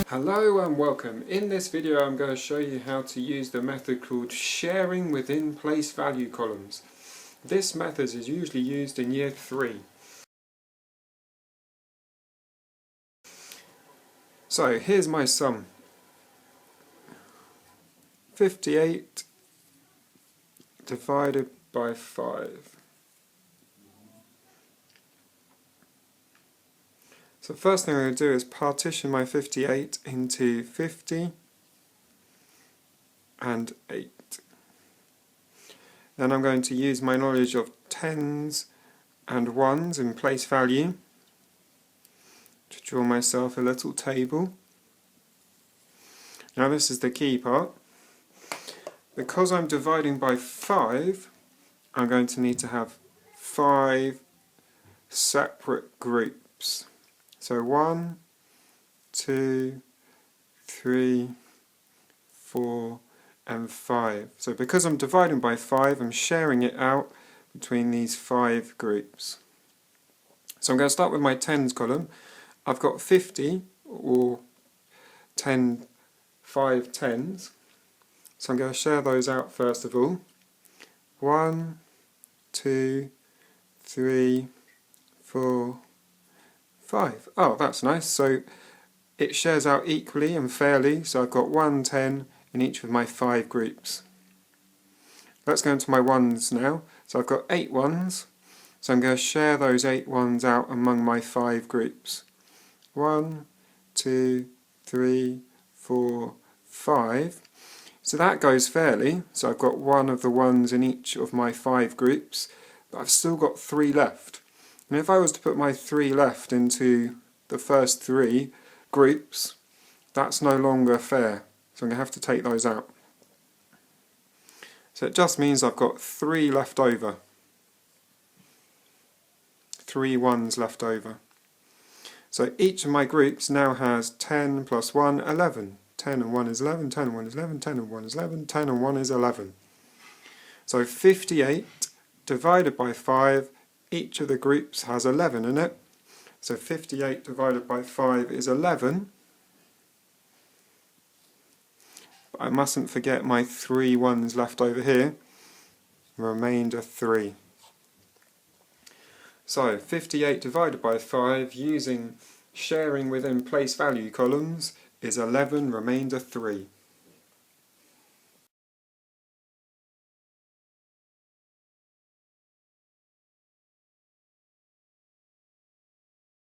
Hello and welcome. In this video I'm going to show you how to use the method called sharing within place value columns. This method is usually used in year 3. So here's my sum. 58 divided by 5. So the first thing I'm going to do is partition my 58 into 50 and 8. Then I'm going to use my knowledge of tens and ones in place value to draw myself a little table. Now this is the key part. Because I'm dividing by 5, I'm going to need to have 5 separate groups. So 1, 2, 3, 4 and 5. So because I'm dividing by 5, I'm sharing it out between these 5 groups. So I'm going to start with my tens column. I've got 50 or 5 tens. So I'm going to share those out first of all. 1, 2, 3, 4, 5. Oh, that's nice. So it shares out equally and fairly. So I've got 1 10 in each of my 5 groups. Let's go into my ones now. So I've got 8 ones. So I'm going to share those 8 ones out among my 5 groups. 1, 2, 3, 4, 5. So that goes fairly. So I've got 1 of the ones in each of my 5 groups, but I've still got 3 left. And if I was to put my 3 left into the first 3 groups, that's no longer fair. So I'm going to have to take those out. So it just means I've got 3 left over. 3 ones left over. So each of my groups now has 10 plus 1, 11. 10 and 1 is 11, 10 and 1 is 11, 10 and 1 is 11, 10 and 1 is 11. So 58 divided by 5, each of the groups has 11 in it. So 58 divided by 5 is 11. But I mustn't forget my 3 ones left over here. Remainder 3. So 58 divided by 5 using sharing within place value columns is 11, remainder 3.